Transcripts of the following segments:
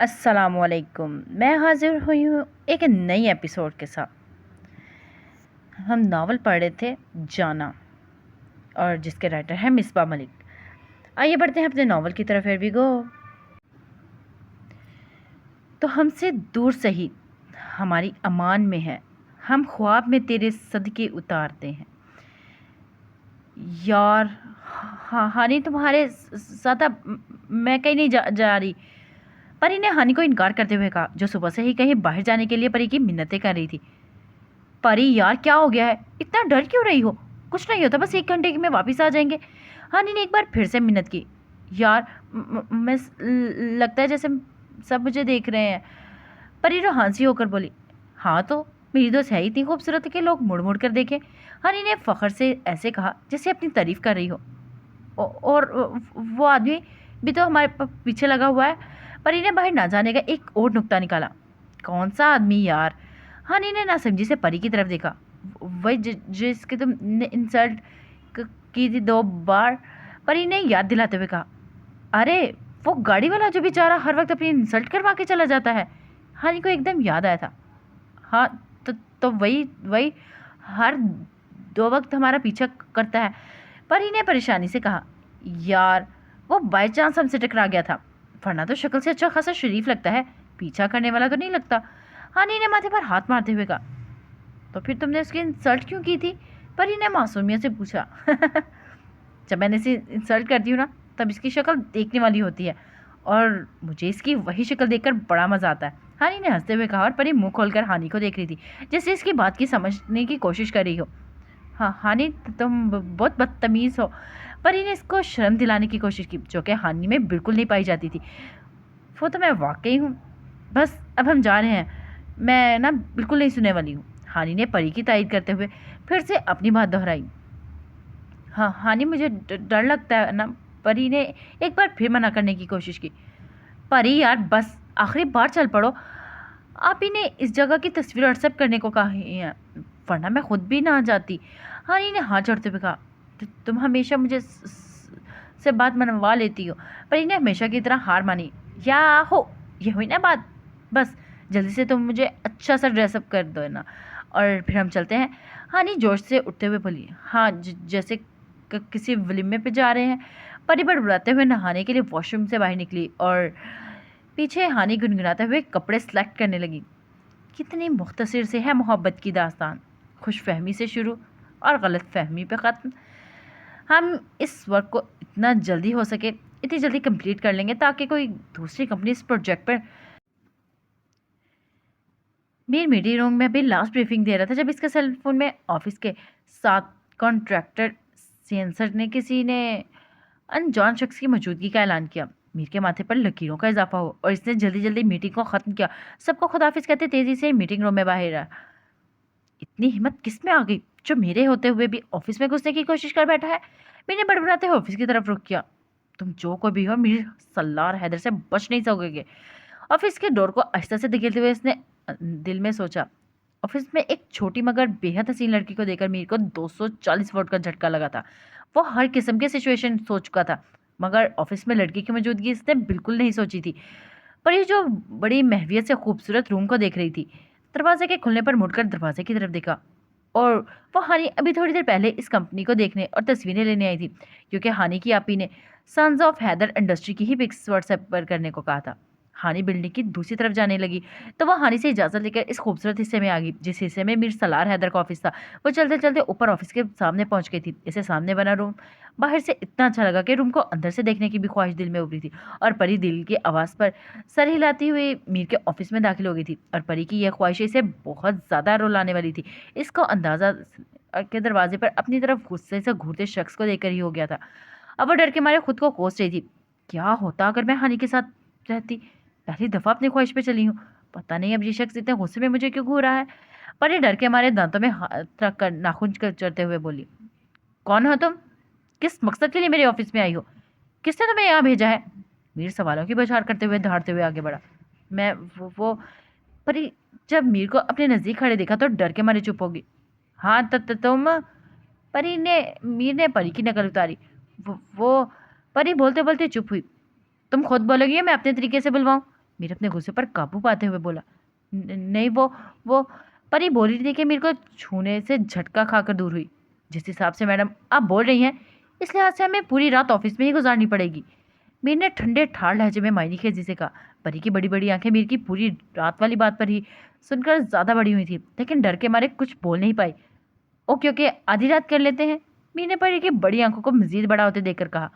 अस्सलामुअलैकुम। मैं हाजिर हुई हूँ एक नई एपिसोड के साथ। हम नावल पढ़ रहे थे जाना, और जिसके राइटर हैं मिसबा मलिक। आइए बढ़ते हैं अपने नावल की तरफ। Here we go. तो हमसे दूर सही हमारी अमान में है, हम ख्वाब में तेरे सदके उतारते हैं यार। हाँ हानी, तुम्हारे साथ अब मैं कहीं नहीं जा रही। परी ने हानी को इनकार करते हुए कहा, जो सुबह से ही कहीं बाहर जाने के लिए परी की मिन्नतें कर रही थी। परी यार, क्या हो गया है? इतना डर क्यों रही हो? कुछ नहीं होता, बस 1 घंटे में वापस आ जाएंगे। हानी ने एक बार फिर से मिन्नत की। यार मैं लगता है जैसे सब मुझे देख रहे हैं। परी रो हंसी होकर बोली, हाँ तो मेरी दोस्त है इतनी खूबसूरत कि लोग मुड़ मुड़ कर देखें। हानी ने फखर से ऐसे कहा जैसे अपनी तारीफ कर रही हो। और वो आदमी भी तो हमारे पीछे लगा हुआ है। परी ने बाहर ना जाने का एक और नुक्ता निकाला। कौन सा आदमी यार? हनी ने ना समझी से परी की तरफ देखा। वही जिसकी तुमने इंसल्ट की थी 2 बार। परी ने याद दिलाते हुए कहा, अरे वो गाड़ी वाला जो बेचारा हर वक्त अपनी इंसल्ट करवा के चला जाता है। हनी को एकदम याद आया था। हाँ, तो वही वही हर 2 वक्त हमारा पीछा करता है। परी ने परेशानी से कहा, यार वो बाय चांस हमसे टकरा गया था, वरना तो शक्ल से अच्छा खासा शरीफ लगता है, पीछा करने वाला तो नहीं लगता। हानी ने माथे पर हाथ मारते हुए कहा, तो फिर तुमने उसकी इंसल्ट क्यों की थी? परी ने मासूमियत से पूछा। जब मैंने इसे इंसल्ट करती हूँ ना, तब इसकी शक्ल देखने वाली होती है, और मुझे इसकी वही शक्ल देखकर बड़ा मज़ा आता है। हानी ने हंसते हुए कहा, और परी मुंह खोलकर हानी को देख रही थी, जैसे इसकी बात की समझने की कोशिश कर रही हो। हाँ हानी, तुम बहुत बदतमीज़ हो। परी ने इसको शर्म दिलाने की कोशिश की, जो कि हानि में बिल्कुल नहीं पाई जाती थी। वो तो मैं वाकई हूँ। बस अब हम जा रहे हैं, मैं ना बिल्कुल नहीं सुनने वाली हूँ। हानि ने परी की तारीफ करते हुए फिर से अपनी बात दोहराई। हाँ हानि, मुझे डर लगता है ना। परी ने एक बार फिर मना करने की कोशिश की। परी यार, बस आखिरी बार चल पड़ो। आप ही ने इस जगह की तस्वीर व्हाट्सएप करने को कहा है, वरना मैं खुद भी ना जाती। हानि ने हाथ जोड़ते हुए कहा, तुम हमेशा मुझे से बात मनवा लेती हो। पर इन्हें हमेशा की तरह हार मानी। या हो, ये हुई ना बात। बस जल्दी से तुम मुझे अच्छा सा ड्रेसअप कर दो ना, और फिर हम चलते हैं। हानि जोश से उठते हुए बोली, हाँ जैसे किसी वलीमे पे जा रहे हैं। परी बड़बड़ाते हुए नहाने के लिए वॉशरूम से बाहर निकली, और पीछे हानि गुनगुनाते हुए कपड़े सेलेक्ट करने लगी। कितनी मुख्तसर से है मोहब्बत की दास्तान, खुश फहमी से शुरू और गलत फहमी पे ख़त्म। हम इस वर्क को इतना जल्दी हो सके इतनी जल्दी कंप्लीट कर लेंगे, ताकि कोई दूसरी कंपनी इस प्रोजेक्ट पर। मेरी मीटिंग रूम में अभी लास्ट ब्रीफिंग दे रहा था, जब इसके सेल फोन में ऑफिस के साथ कॉन्ट्रैक्टर सेंसर ने किसी ने अनजान शख्स की मौजूदगी का ऐलान किया। मीर के माथे पर लकीरों का इजाफा हो, और इसने जल्दी जल्दी मीटिंग को ख़त्म किया। सबको खुदाफिज कहते तेज़ी से मीटिंग रूम में बाहर आया। इतनी हिम्मत किस में आ गई, जो मेरे होते हुए भी ऑफिस में घुसने की कोशिश कर बैठा है? मैंने बड़बड़ाते हुए ऑफिस की तरफ रुख किया। तुम जो कोई भी हो, मीर सल्लार हैदर से बच नहीं सकोगे। ऑफिस के डोर को आहिस्ता से धकेलते हुए इसने दिल में सोचा। ऑफिस में एक छोटी मगर बेहद हसीन लड़की को देखकर मीर को 240 वोट का झटका लगा था। वो हर किस्म के सिचुएशन सोच चुका था, मगर ऑफिस में लड़की की मौजूदगी इसने बिल्कुल नहीं सोची थी। पर ये जो बड़ी महवियत से खूबसूरत रूम को देख रही थी। दरवाजे के खुलने पर मुड़कर दरवाजे की तरफ देखा, और वो हानि अभी थोड़ी देर पहले इस कंपनी को देखने और तस्वीरें लेने आई थी, क्योंकि हानि की आपी ने सन्स ऑफ हैदर इंडस्ट्री की ही पिक्स व्हाट्सएप पर करने को कहा था। हानि बिल्डिंग की दूसरी तरफ जाने लगी, तो वह हानि से इजाज़त लेकर इस खूबसूरत हिस्से में आ गई, जिस हिस्से में मीर सलार हैदर का ऑफिस था। वो चलते चलते ऊपर ऑफिस के सामने पहुंच गई थी। इसे सामने बना रूम बाहर से इतना अच्छा लगा कि रूम को अंदर से देखने की भी ख्वाहिश दिल में उभरी थी। और परी दिल की आवाज़ पर सर हिलाती हुई मीर के ऑफिस में दाखिल हो गई थी, और परी की यह ख्वाहिश इसे बहुत ज़्यादा रुलाने वाली थी। इसको अंदाज़ा के दरवाजे पर अपनी तरफ गुस्से से घूरते शख्स को देखकर ही हो गया था। अब वो डर के मारे खुद को कोस रही थी। क्या होता अगर मैं हानि के साथ रहती? पहली दफ़ा अपनी ख्वाहिश पे चली हूँ। पता नहीं अब ये शख्स इतने गुस्से में मुझे क्यों घूर रहा है। पर ये डर के मारे दांतों में हाथ रख कर नाखून चरते हुए बोली, कौन हो तुम? किस मकसद के लिए मेरे ऑफिस में आई हो? किसने तुम्हें यहाँ भेजा है? मीर सवालों की बौछार करते हुए दहाड़ते हुए आगे बढ़ा। मैं वो परी जब मीर को अपने नज़दीक खड़े देखा तो डर के मारे चुप होगी। हाँ तुम? परी ने मीर ने परी की नकल उतारी। वो परी बोलते बोलते चुप हुई। तुम खुद बोलोगी या मैं अपने तरीके से बुलवाऊं? मीर अपने गुस्से पर काबू पाते हुए बोला, नहीं वो परी बोल रही थी कि मेरे को छूने से झटका खाकर दूर हुई। जिस हिसाब से मैडम आप बोल रही हैं, इस लिहाज से हमें पूरी रात ऑफिस में ही गुजारनी पड़ेगी। मीर ने ठंडे ठाड़ लहजे में मायनी खेजी से कहा। परी की बड़ी बड़ी आंखें मीर की पूरी रात वाली बात पर ही सुनकर ज्यादा बड़ी हुई थी, लेकिन डर के मारे कुछ बोल नहीं पाई। ओके ओके, आधी रात कर लेते हैं, मीर ने परी की बड़ी आंखों को मजीद बड़ा होते देखकर कहा।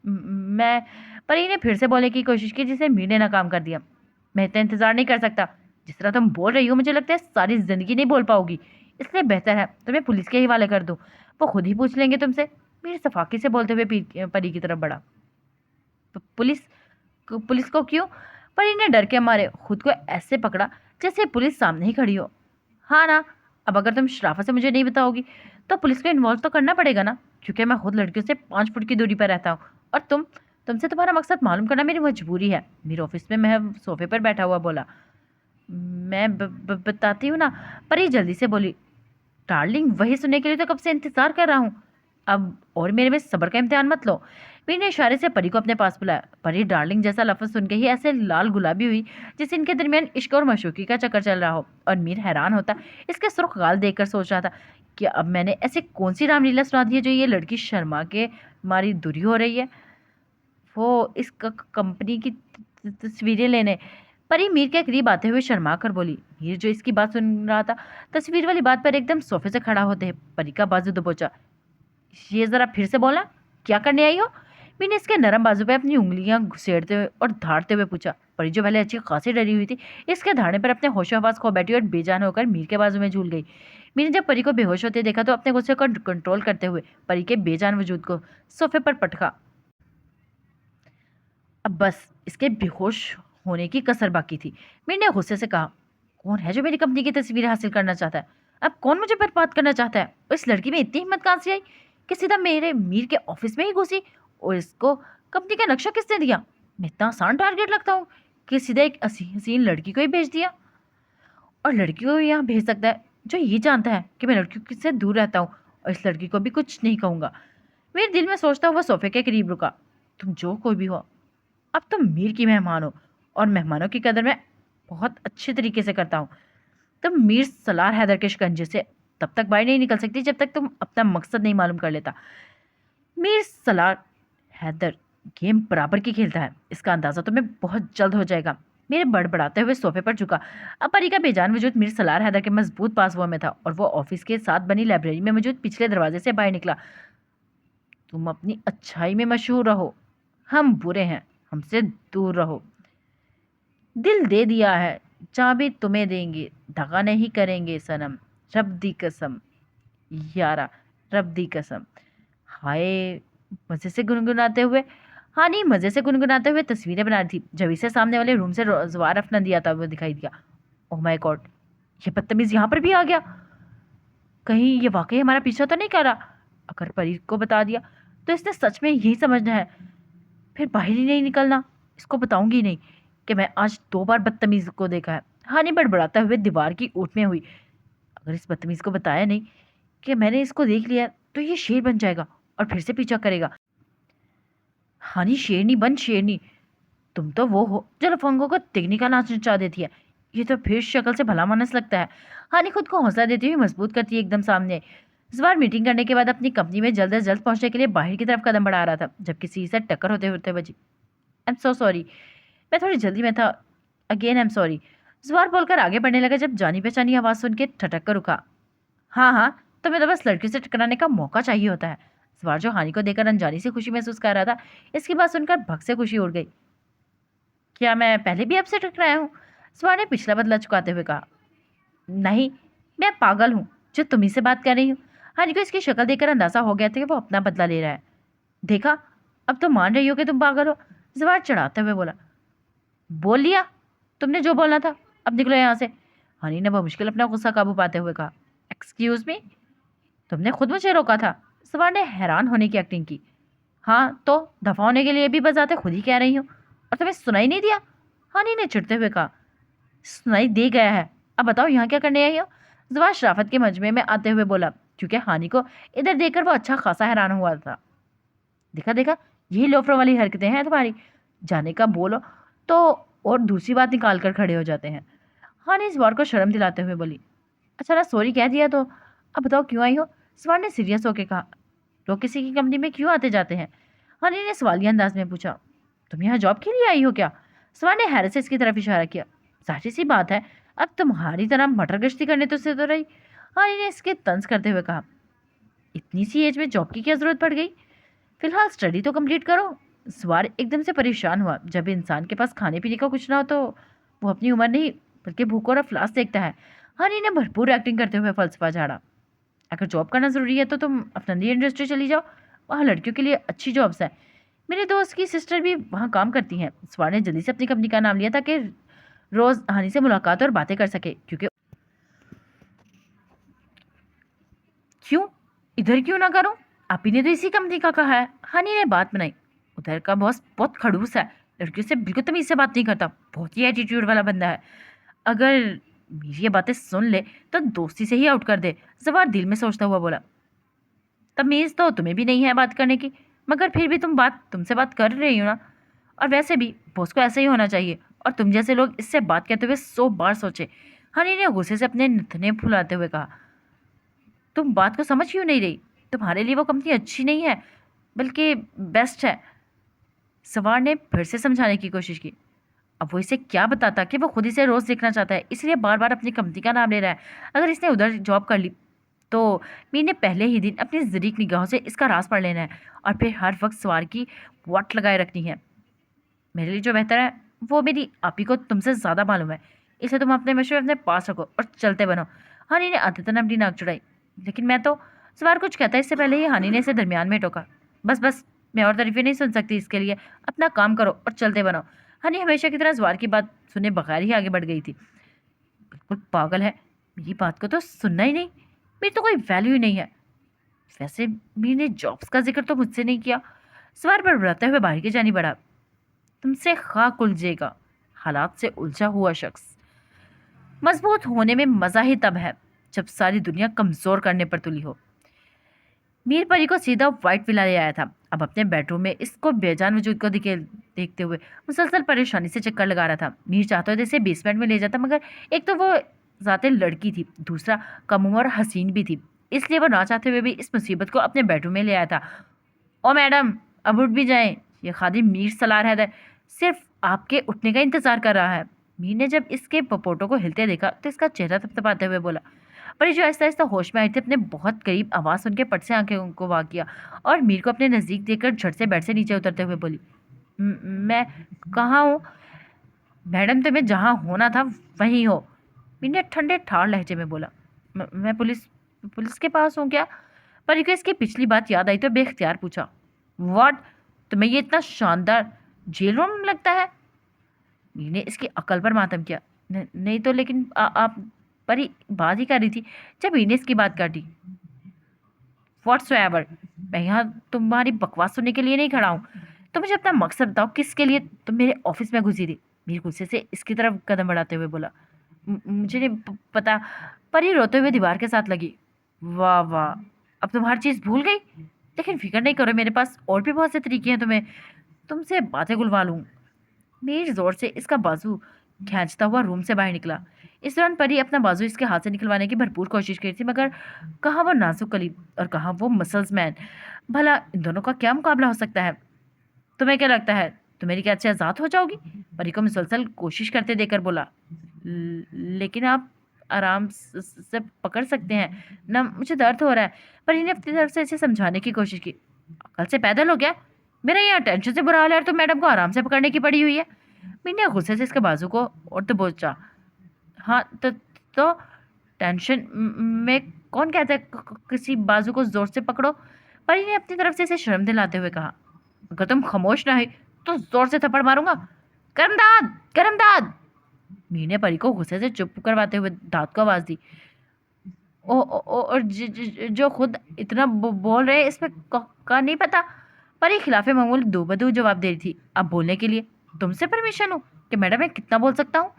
मैं परी ने फिर से बोलने की कोशिश की, जिसे मीर ने नाकाम कर दिया। मैं इतना इंतजार नहीं कर सकता। जिस तरह तुम बोल रही हो मुझे लगता है सारी जिंदगी नहीं बोल पाओगी, इसलिए बेहतर है तुम्हें पुलिस के हवाले कर दूं। वो खुद ही पूछ लेंगे तुमसे। मीर सफाकी से बोलते हुए परी की तरफ बढ़ा। पुलिस पुलिस को क्यों? परी ने डर के मारे खुद को ऐसे पकड़ा जैसे पुलिस सामने ही खड़ी हो। हाँ ना, अब अगर तुम शराफत से मुझे नहीं बताओगी तो पुलिस को इन्वॉल्व तो करना पड़ेगा ना, क्योंकि मैं खुद लड़कियों से 5 फुट की दूरी पर रहता हूँ। और तुमसे तुम्हारा मकसद मालूम करना मेरी मजबूरी है। मेरे ऑफिस में मैं सोफे पर बैठा हुआ बोला। मैं बताती हूँ ना, परी जल्दी से बोली। डार्लिंग, वही सुनने के लिए तो कब से इंतजार कर रहा हूँ। अब और मेरे में सब्र का इम्तिहान मत लो। मीर ने इशारे से परी को अपने पास बुलाया। परी डार्लिंग जैसा लफ्ज सुन के ही ऐसे लाल गुलाबी हुई जिससे इनके दरमियान इश्क और मशूकी का चक्कर चल रहा हो। और मीर हैरान होता इसके सुर्ख गाल देखकर सोच रहा था कि अब मैंने ऐसे कौन सी रामलीला सुना दी है जो ये लड़की शर्मा के मारी दूरी हो रही है। वो इस कंपनी की तस्वीरें लेने। परी मीर के करीब आते हुए शर्मा कर बोली। मीर जो इसकी बात सुन रहा था, तस्वीर वाली बात पर एकदम सोफे से खड़ा होते है परी का बाजू दबोचा। ये जरा फिर से बोलना, क्या करने आई हो? मीर ने इसके नरम बाजू पे अपनी उंगलियां घुसेड़ते हुए और धारते हुए पूछा। परी जो पहले अच्छी खासी डरी हुई थी, इसके धारने पर अपने होशो हवास खो बैठी और बेजान होकर मीर के बाजू में झूल गई। मीर ने जब परी को बेहोश होते देखा तो अपने गुस्से को कंट्रोल करते हुए परी के बेजान वजूद को सोफे पर पटका। अब बस इसके बेहोश होने की कसर बाकी थी। मीर ने गुस्से से कहा, कौन है जो मेरी कंपनी की तस्वीरें हासिल करना चाहता है? अब कौन मुझे बर्बाद करना चाहता है? और इस लड़की में इतनी हिम्मत कहाँ से आई कि सीधा मेरे मीर के ऑफिस में ही घुसी? और इसको कंपनी का नक्शा किसने दिया? मैं इतना आसान टारगेट लगता हूँ कि सीधा एक हसीन लड़की को ही भेज दिया। और लड़की को यहाँ भेज सकता है जो ये जानता है कि मैं लड़कियों से दूर रहता हूँ, और इस लड़की को भी कुछ नहीं कहूँगा। मेरे दिल में सोचता हुआ सोफे के करीब रुका। तुम जो कोई भी हो, अब तुम मीर की मेहमान हो, और मेहमानों की कदर मैं बहुत अच्छे तरीके से करता हूँ। तुम मीर सलार हैदर के शिकंजे से तब तक बाहर नहीं निकल सकती जब तक तुम अपना मकसद नहीं मालूम कर लेता। मीर सलार हैदर गेम बराबर की खेलता है, इसका अंदाजा तुम्हें बहुत जल्द हो जाएगा। मेरे बड़बड़ाते हुए सोफे पर झुका। अब परी का बेजान वजूद मीर सलार हैदर के मजबूत पासवो में था, और वो ऑफिस के साथ बनी लाइब्रेरी में मौजूद पिछले दरवाजे से बाहर निकला। तुम अपनी अच्छाई में मशहूर रहो, हम बुरे हैं, हमसे दूर रहो। दिल दे दिया है, चाबी तुम्हें देंगे, दगा नहीं करेंगे सनम, रब दी कसम यारा, रब दी कसम। हाय, मजे से गुनगुनाते हुए हानि मजे से गुनगुनाते हुए तस्वीरें बना रही थी जब इसे सामने वाले रूम से जवार अफनंदी आता हुआ दिखाई दिया। ओह माय गॉड, ये बदतमीज यहाँ पर भी आ गया। कहीं ये वाकई हमारा पीछा तो नहीं कर रहा? अगर परी को बता दिया तो इसने सच में यही समझना है, फिर बाहर ही नहीं निकलना। इसको बताऊंगी नहीं कि मैं आज 2 बार बदतमीज को देखा है। हानि बड़बड़ाते हुए दीवार की ओट में हुई। अगर इस बदतमीज को बताया नहीं कि मैंने इसको देख लिया तो ये शेर बन जाएगा और फिर से पीछा करेगा। हानि शेरनी बन शेरनी, तुम तो वो हो जो लफंगों को तिगनी का नाच नचा देती है। ये तो फिर शक्ल से भला मानस लगता है। हानि खुद को हौसला देती हुई मजबूत करती है एकदम सामने। इस बार मीटिंग करने के बाद अपनी कंपनी में जल्द से जल्द पहुंचने के लिए बाहर की तरफ कदम बढ़ा रहा था जब किसी से टक्कर होते होते बची। आई एम सो सॉरी, मैं थोड़ी जल्दी में था, अगेन आई एम सॉरी। जवार बोलकर आगे बढ़ने लगा जब जानी पहचानी आवाज़ सुन के ठटक कर रुका। हाँ हाँ, तुम्हें तो बस लड़की से टकराने का मौका चाहिए होता है। जवार जो हानि को देखकर अनजानी से खुशी महसूस कर रहा था, इसकी बात सुनकर भग से खुशी उड़ गई। क्या मैं पहले भी आपसे टकराया हूँ? जवार ने पिछला बदला चुकाते हुए कहा। नहीं, मैं पागल हूँ जो तुम्ही से बात कर रही हूँ। हानि को इसकी शक्ल देखकर अंदाजा हो गया था कि वो अपना बदला ले रहा है। देखा, अब तो मान रही हो कि तुम पागल हो, जवार चढ़ाते हुए बोला। बोल लिया तुमने जो बोलना था, अब निकलो यहाँ से। हनी ने बमुश्किल अपना गुस्सा काबू पाते हुए कहा। एक्सक्यूज मी, तुमने खुद मुझे रोका था। सवार ने हैरान होने की एक्टिंग की। हाँ तो दफा होने के लिए भी बजाते खुद ही कह रही हूँ, और तुम्हें सुनाई नहीं दिया? हनी ने चिढ़ते हुए कहा। सुनाई दे गया है, अब बताओ यहाँ क्या करने आई हो? जवार शराफत के मजमे में आते हुए बोला, क्योंकि हानि को इधर देखकर वो अच्छा खासा हैरान हुआ था। देखा देखा, यही लोफरों वाली हरकतें हैं तुम्हारी। जाने का बोलो तो और दूसरी बात निकाल कर खड़े हो जाते हैं। हानि इस बार को शर्म दिलाते हुए बोली, अच्छा ना सॉरी कह दिया तो अब बताओ क्यों आई हो? स्वर ने सीरियस होकर कहा, लोग किसी की कंपनी में क्यों आते जाते हैं? हानि ने सवालिया अंदाज में पूछा, तुम यहाँ जॉब के लिए आई हो क्या? स्वर ने हैरत से इसकी तरफ इशारा किया, जाहिर सी बात है, अब तुम्हारी तरह मटर गश्ती करने तो से तो रही। हानि ने इसके तंज करते हुए कहा, इतनी सी एज में जॉब की क्या जरूरत पड़ गई? फिलहाल स्टडी तो कंप्लीट करो। सवार एकदम से परेशान हुआ। जब इंसान के पास खाने पीने का कुछ ना हो तो वो अपनी उम्र नहीं बल्कि भूख और अफलास देखता है। हनी ने भरपूर एक्टिंग करते हुए फलसफा झाड़ा, अगर जॉब करना ज़रूरी है तो तुम अफनंदी इंडस्ट्री चली जाओ, वहाँ लड़कियों के लिए अच्छी जॉब्स हैं। मेरे दोस्त की सिस्टर भी वहाँ काम करती हैं। सवार ने जल्दी से अपनी कंपनी का नाम लिया ताकि रोज़ हनी से मुलाकात और बातें कर सके, क्योंकि क्यों इधर क्यों ना करूं? आप ही ने तो इसी कंपनी का कहा है। हनी ने बात बनाई, उधर का बॉस बहुत खड़ूस है, लड़कियों से बिल्कुल तमीज से बात नहीं करता, बहुत ही एटीट्यूड वाला बंदा है। अगर मेरी ये बातें सुन ले तो दोस्ती से ही आउट कर दे। जवार दिल में सोचता हुआ बोला, तमीज तो तुम्हें भी नहीं है बात करने की, मगर फिर भी तुमसे बात कर रही हो ना, और वैसे भी बॉस को ऐसा ही होना चाहिए, और तुम जैसे लोग इससे बात करते हुए 100 बार सोचे। हनी ने गुस्से से अपने नथने फुलाते हुए कहा, तुम बात को समझ क्यों नहीं रही? तुम्हारे लिए वो कंपनी अच्छी नहीं है बल्कि बेस्ट है। सवार ने फिर से समझाने की कोशिश की। अब वो इसे क्या बताता कि वो खुद इसे रोज देखना चाहता है, इसलिए बार बार अपनी कंपनी का नाम ले रहा है। अगर इसने उधर जॉब कर ली तो मीर ने पहले ही दिन अपनी जरीक निगाहों से इसका राज पढ़ लेना है और फिर हर वक्त सवार की वाट लगाए रखनी है। मेरे लिए जो बेहतर है वो मेरी आप ही को तुमसे ज़्यादा मालूम है, इसलिए तुम अपने मशवरे अपने पास रखो और चलते बनो। हानि ने आदतन अपनी नाक चढ़ाई, लेकिन मैं तो सवार कुछ कहता है इससे पहले ही हानि ने इसे दरमियान में टोका। बस बस, मैं और तारीफें नहीं सुन सकती, इसके लिए अपना काम करो और चलते बनो। हानि हमेशा की तरह सवार की बात सुने बगैर ही आगे बढ़ गई थी। बिल्कुल पागल है, मेरी बात को तो सुनना ही नहीं, मेरी तो कोई वैल्यू ही नहीं है। वैसे मीर ने जॉब्स का जिक्र तो मुझसे नहीं किया। सवार बड़बड़ाते हुए बाहर की जानी बढ़ा। तुमसे खाक उलझेगा, हालात से उलझा हुआ शख्स। मजबूत होने में मजा ही तब है जब सारी दुनिया कमजोर करने पर तुली हो। मीर परी को सीधा व्हाइट विला ले आया था। अब अपने बेडरूम में इसको बेजान वजूद को देखते हुए मुसलसल परेशानी से चक्कर लगा रहा था। मीर चाहता था इसे बेसमेंट में ले जाता, मगर एक तो वो ज़ाते लड़की थी, दूसरा कम उम्र और हसीन भी थी, इसलिए वो ना चाहते हुए भी इस मुसीबत को अपने बेडरूम में ले आया था। ओ मैडम, अब उठ भी जाएं, ये खादिम मीर सलार हैदर सिर्फ आपके उठने का इंतजार कर रहा है। मीर ने जब इसके पपोटों को हिलते देखा तो इसका चेहरा थपथपाते हुए बोला। पर ये जो आहिस्ता आहिस्ता होश में आई थी, अपने बहुत करीब आवाज़ सुन के पट से आंखें को वाक किया और मीर को अपने नज़दीक देखकर झट से बेड से नीचे उतरते हुए बोली, मैं कहाँ हूँ? मैडम, तुम्हें जहाँ होना था वहीं हो। मीर ने ठंडे ठाड़ लहजे में बोला, मैं पुलिस पुलिस के पास हूँ क्या? परी को इसकी पिछली बात याद आई तो बेख्तियार पूछा, व्हाट, तुम्हें ये इतना शानदार जेल रूम लगता है? मीर ने इसकी अकल पर मातम किया, नहीं तो लेकिन आप परी बात ही कर रही थी जब मीर ने इसकी बात काटी। व्हाट्सएवर, मैं यहाँ तुम्हारी बकवास सुनने के लिए नहीं खड़ा हूँ। तो मुझे अपना मकसद बताओ, किसके लिए तुम मेरे ऑफिस में घुसी थी? मीर गुस्से से इसकी तरफ कदम बढ़ाते हुए बोला, मुझे नहीं पता। परी रोते हुए दीवार के साथ लगी। वाह वाह, अब तुम हर चीज़ भूल गई। लेकिन फिक्र नहीं करो, मेरे पास और भी बहुत से तरीके हैं तुम्हें तुमसे बातें गुलवा लूँ। मीर जोर से इसका बाजू खींचता हुआ रूम से बाहर निकला। इस दौरान परी अपना बाजू इसके हाथ से निकलवाने की भरपूर कोशिश की थी, मगर कहाँ वो नाजुक कलीम और कहाँ वो मसल्स मैन। भला इन दोनों का क्या मुकाबला हो सकता है? तुम्हें क्या लगता है तुम मेरी क्या अच्छी आज़ाद हो जाओगी? परी को मुसलसल कोशिश करते देकर बोला, लेकिन आप आराम से पकड़ सकते हैं ना, मुझे दर्द हो रहा है। परी ने अपनी तरफ से इसे समझाने की कोशिश की, कल से पैदल हो गया, मेरा यहाँ टेंशन से बुरा हाल है और तुम मैडम को आराम से पकड़ने की पड़ी हुई है। मीना गुस्से से इसके बाजू को और तो बोचा, हाँ तो टेंशन में कौन कहता है किसी बाजू को जोर से पकड़ो? परी ने अपनी तरफ से इसे शर्म दिलाते हुए कहा, अगर तुम खामोश ना है तो जोर से थप्पड़ मारूंगा। करमदाद, करमदाद। मीर ने परी को गुस्से से चुप करवाते हुए दांत को आवाज दी। और जो खुद इतना बोल रहे हैं इसमें का नहीं पता। परी खिलाफे मामूल दो बदू जवाब दे रही थी, अब बोलने के लिए तुमसे परमिशन हो कि मैडम मैं कितना बोल सकता हूँ?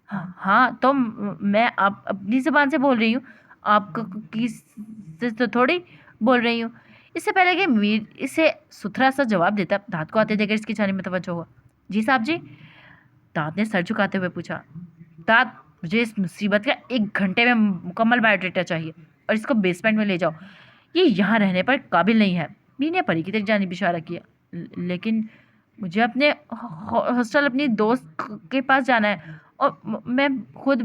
हाँ हाँ, तो मैं आप अपनी ज़ुबान से बोल रही हूँ, आप किस तो थोड़ी बोल रही हूँ। इससे पहले कि मीर इसे सुथरा सा जवाब देता, दांत को आते देकर इसकी जानिब में तवज्जो हुआ, जी साहब जी। दाद ने सर झुकाते हुए पूछा। दाद, मुझे इस मुसीबत का 1 घंटे में मुकम्मल बायोडाटा चाहिए और इसको बेसमेंट में ले जाओ। ये यहाँ रहने पर काबिल नहीं है। मीर ने परी की तरफ जाने इशारा किया। लेकिन मुझे अपने हॉस्टल अपनी दोस्त के पास जाना है और मैं खुद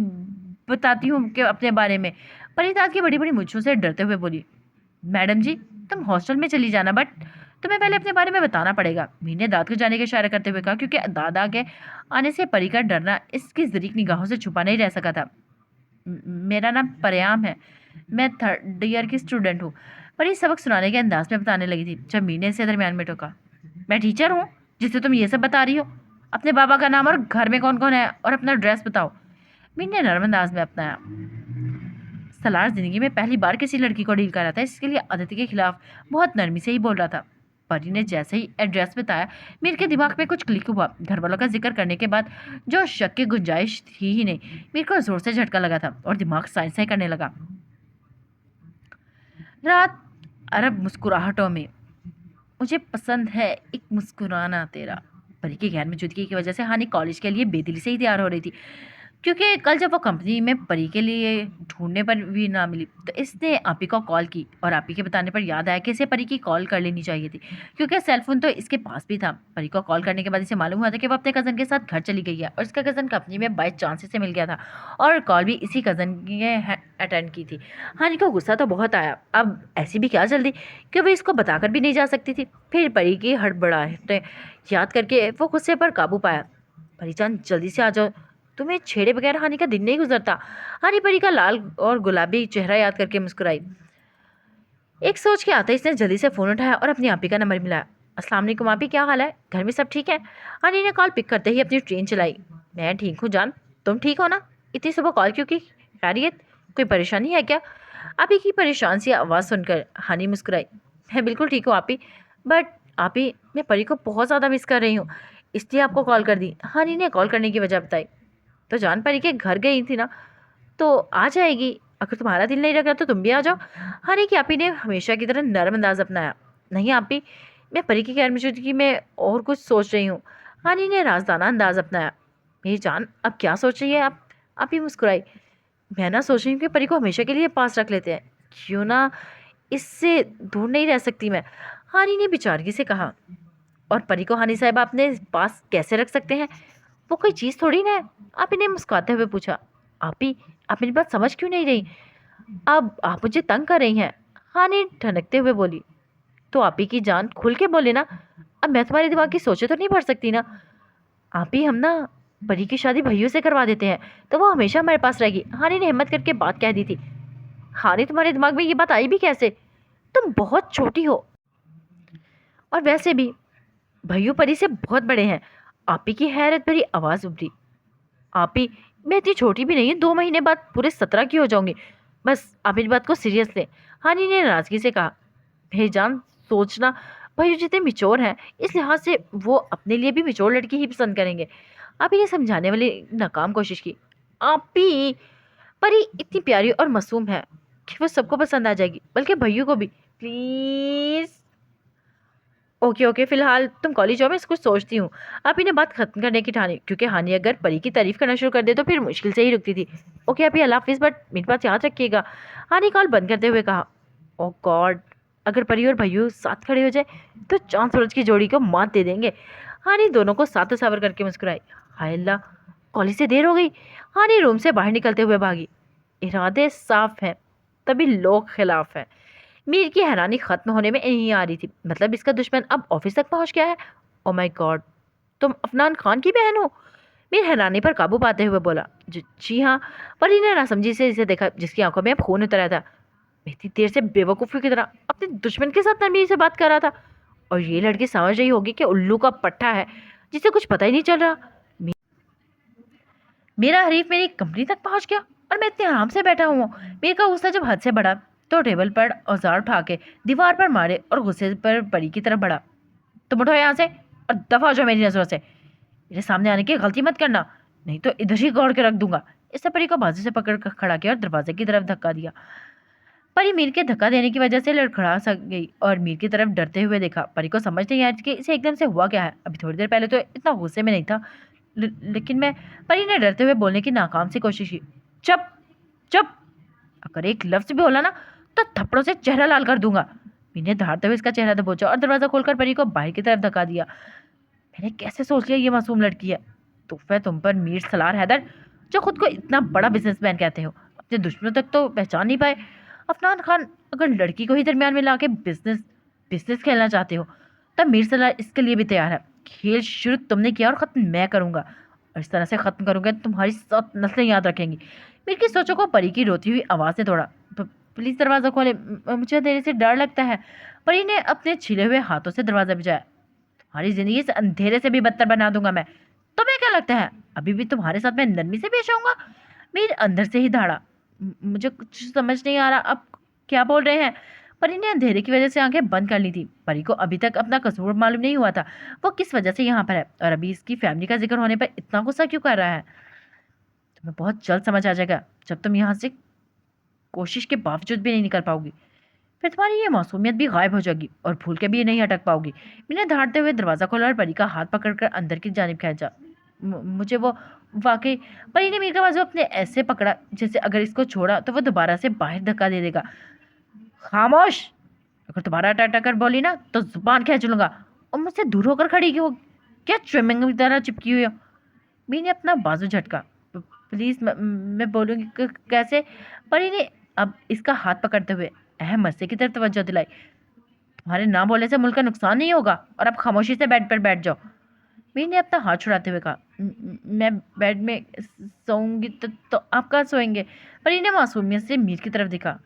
बताती हूँ कि अपने बारे में। परी दाद की बड़ी बड़ी मूंछों से डरते हुए बोली। मैडम जी, तुम हॉस्टल में चली जाना, बट तुम्हें पहले अपने बारे में बताना पड़ेगा। मीर ने दाद को जाने का इशारा करते हुए कहा, क्योंकि दादा के आने से परी का डरना इसकी ज़रीक निगाहों से छुपा नहीं रह सका था। मेरा नाम परयाम है, मैं 3rd ईयर की स्टूडेंट हूँ। परी सबक सुनाने के अंदाज में बताने लगी थी जब मीर ने इसे दरमियान में टोका। मैं टीचर हूँ जिसे तुम ये सब बता रही हो। अपने बाबा का नाम और घर में कौन कौन है और अपना एड्रेस बताओ। मीर ने नरम अंदाज में अपनाया। सलार जिंदगी में पहली बार किसी लड़की को डील कर रहा था, इसके लिए अदिति के खिलाफ बहुत नरमी से ही बोल रहा था। परी ने जैसे ही एड्रेस बताया, मीर के दिमाग में कुछ क्लिक हुआ। घर वालों का जिक्र करने के बाद जो शक की गुंजाइश थी ही नहीं, मीर को जोर से झटका लगा था और दिमाग साइंस साई करने लगा। रात अरब मुस्कुराहटों में। मुझे पसंद है एक मुस्कुराना तेरा। परी की गैर मौजूदगी की वजह से हानि कॉलेज के लिए बेदिली से ही तैयार हो रही थी, क्योंकि कल जब वो कंपनी में परी के लिए ढूंढने पर भी ना मिली तो इसने आपी को कॉल की और आपी के बताने पर याद आया कि इसे परी की कॉल कर लेनी चाहिए थी, क्योंकि सेलफोन तो इसके पास भी था। परी को कॉल करने के बाद इसे मालूम हुआ था कि वो अपने कज़न के साथ घर चली गई है और इसका कज़न कंपनी में बाई चांस से मिल गया था और कॉल भी इसी कज़न ने अटेंड की थी। हानि को गुस्सा तो बहुत आया। अब ऐसी भी क्या जल्दी कि वो इसको बताकर भी नहीं जा सकती थी। फिर परी की हड़बड़ाहटें याद करके वो गुस्से पर काबू पाया। परीचान, जल्दी से आ जाओ, तुम्हें छेड़े बगैर हानि का दिन नहीं गुजरता। हानि परी का लाल और गुलाबी चेहरा याद करके मुस्कुराई। एक सोच के आते इसने जल्दी से फोन उठाया और अपनी आपी का नंबर मिलाया। अस्सलाम वालेकुम आपी, क्या हाल है? घर में सब ठीक है? हानि ने कॉल पिक करते ही अपनी ट्रेन चलाई। मैं ठीक हूँ जान, तुम ठीक हो ना? इतनी सुबह कॉल क्यों की? खैरियत? कोई परेशानी है क्या? आपी की परेशान सी आवाज़ सुनकर हानि मुस्कुराई। मैं बिल्कुल ठीक हूँ आपी, बट आपी मैं परी को बहुत ज़्यादा मिस कर रही हूँ, इसलिए आपको कॉल कर दी। हानि ने कॉल करने की वजह बताई। तो जान परी के घर गई थी ना, तो आ जाएगी। अगर तुम्हारा दिल नहीं लग रहा तो तुम भी आ जाओ। हानि की आपी ने हमेशा की तरह नरम अंदाज अपनाया। नहीं आपी, मैं परी की गैर मौजूदगी में और कुछ सोच रही हूँ। हानि ने राजदाना अंदाज अपनाया। मेरी जान, अब क्या सोच रही है आप? आपी मुस्कुराई। मैं ना सोच रही हूँ कि परी को हमेशा के लिए पास रख लेते हैं, क्यों ना? इससे दूर नहीं रह सकती मैं। हानि ने बेचारगी से कहा। और परी को हानि साहब अपने पास कैसे रख सकते हैं? वो कोई चीज़ थोड़ी ना है। आप इन्हें मुस्कुराते हुए पूछा। आपी, आप मेरी बात समझ क्यों नहीं रही? अब आप मुझे तंग कर रही हैं। हानि ठनकते हुए बोली। तो आपी की जान, खुल के बोले ना। अब मैं तुम्हारे दिमाग की सोचे तो नहीं पढ़ सकती ना। आपी, हम ना परी की शादी भैया से करवा देते हैं, तो वो हमेशा हमारे पास रहेगी। हानि ने हिम्मत करके बात कह दी थी। हानि, तुम्हारे दिमाग में ये बात आई भी कैसे? तुम बहुत छोटी हो, और वैसे भी भैया परी से बहुत बड़े हैं। आपी की हैरत भरी आवाज़ उभरी। आपी, मैं इतनी छोटी भी नहीं, 2 महीने बाद पूरे 17 की हो जाऊंगी। बस आप मेरी बात को सीरियस लें। हानि ने नाराजगी से कहा। मेरी जान, सोचना भाई जितने मिचोर हैं, इस लिहाज से वो अपने लिए भी मिचोर लड़की ही पसंद करेंगे। आप ये समझाने वाली नाकाम कोशिश की। आपी, परी इतनी प्यारी और मासूम है कि वो सबको पसंद आ जाएगी, बल्कि भैया को भी। प्लीज़। ओके ओके, फिलहाल तुम कॉलेज जाओ, मैं इसको सोचती हूँ। आप इन्हें बात खत्म करने की ठानी, क्योंकि हानि अगर परी की तारीफ करना शुरू कर दे तो फिर मुश्किल से ही रुकती थी। ओके आप, अल्लाह हाफिज़, बट मेरी बात याद रखिएगा। हानि कॉल बंद करते हुए कहा। ओ गॉड, अगर परी और भैयू साथ खड़े हो जाए तो चांद सूरज की जोड़ी को मात दे देंगे। हानि दोनों को साथ सावर करके मुस्कुराई। हाय अल्लाह, कॉलेज से देर हो गई। हानि रूम से बाहर निकलते हुए भागी। इरादे साफ हैं, तभी लोग खिलाफ हैं। मीर की हैरानी खत्म होने में नहीं आ रही थी। मतलब इसका दुश्मन अब ऑफिस तक पहुंच गया है? ओ माय गॉड, तुम अफनान खान की बहन हो? मीर हैरानी पर काबू पाते हुए बोला। जी हाँ। परी ने नासमझी से इसे देखा, जिसकी आंखों में अब खून उतर आया था। मैं इतनी देर से बेवकूफ़ी की तरह अपने दुश्मन के साथ नरमी से बात कर रहा था, और ये लड़की समझ रही होगी कि उल्लू का पट्टा है जिसे कुछ पता ही नहीं चल रहा। मेरा हरीफ मेरी कंपनी तक पहुंच गया और मैं इतने आराम से बैठा हुआ हूँ। मीर का गुस्सा जब हद से बढ़ा तो टेबल पर औजार उठा के दीवार पर मारे और गुस्से पर परी की तरफ बढ़ा। तुम उठो यहाँ से और दफा हो जाओ मेरी नजरों से। मेरे सामने आने की गलती मत करना, नहीं तो इधर ही गौड़ के रख दूंगा। इससे परी को बाजू से पकड़ कर खड़ा किया और दरवाजे की तरफ धक्का दिया। परी मीर के धक्का देने की वजह से लड़खड़ा सा गई और मीर की तरफ डरते हुए देखा। परी को समझ नहीं आया कि इसे एकदम से हुआ क्या है। अभी थोड़ी देर पहले तो इतना गुस्से में नहीं था, लेकिन मैं, परी ने डरते हुए बोलने की नाकाम सी कोशिश की। चुप चुप, अगर एक लफ्ज भी बोला ना तो थप्पड़ों से चेहरा लाल कर दूंगा। मैंने दहाड़ते हुए इसका चेहरा दबोचा और दरवाजा खोलकर परी को बाहर की तरफ धक्का दिया। मैंने कैसे सोच लिया ये मासूम लड़की है। तोहफे तुम पर मीर सलार हैदर, जो खुद को इतना बड़ा बिजनेसमैन कहते हो, अपने दुश्मनों तक तो पहचान नहीं पाए। अफनान खान, अगर लड़की को ही दरमियान में लाके बिजनेस बिजनेस खेलना चाहते हो तब मीर सलार इसके लिए भी तैयार है। खेल शुरू तुमने किया और खत्म मैं करूंगा, और इस तरह से खत्म करूंगा तो तुम्हारी 7 नस्लें याद रखेंगी। मीर की सोचों को परी की रोती हुई आवाज से तोड़ा। प्लीज दरवाजा खोले, मुझे अंधेरे से डर लगता है। परी ने अपने छिले हुए हाथों से दरवाजा बजाया। तुम्हारी जिंदगी से अंधेरे से भी बदतर बना दूंगा मैं। तुम्हें क्या लगता है अभी भी तुम्हारे साथ मैं नरमी से पेश आऊंगा? मीर अंदर से ही दहाड़ा। मुझे कुछ समझ नहीं आ रहा, आप क्या बोल रहे हैं? परी ने अंधेरे की वजह से आंखें बंद कर ली थी। परी को अभी तक अपना कसूर मालूम नहीं हुआ था, वो किस वजह से यहाँ पर है, और अभी इसकी फैमिली का जिक्र होने पर इतना गुस्सा क्यों कर रहा है। तुम्हें बहुत जल्द समझ आ जाएगा, जब तुम यहाँ से कोशिश के बावजूद भी नहीं निकल पाओगी। फिर तुम्हारी ये मासूमियत भी गायब हो जाएगी और भूल के भी नहीं अटक पाओगी। मैंने धाड़ते हुए दरवाजा खोला और परी का हाथ पकड़कर अंदर की जानिब खींचा। मुझे वो वाकई, परी ने मीर का बाजू अपने ऐसे पकड़ा जैसे अगर इसको छोड़ा तो वो दोबारा से बाहर धक्का दे देगा। खामोश, अगर दोबारा अटक कर बोली ना तो जुबान खींच लूंगा। और मुझसे दूर होकर खड़ी क्यों, क्या च्युइंगम की तरह चिपकी हुई हो? मीर ने अपना बाजू झटका। प्लीज, मैं बोलूंगी कैसे? परी ने अब इसका हाथ पकड़ते हुए अहम मस्से की तरफ तवज्जो दिलाई। तुम्हारे ना बोलने से मुल्क का नुकसान नहीं होगा, और अब खामोशी से बेड पर बैठ जाओ। मीर ने अपना हाथ छुड़ाते हुए कहा। मैं बेड में सोऊंगी तो आप कहाँ सोएंगे? परी ने मासूमियत से मीर की तरफ दिखा।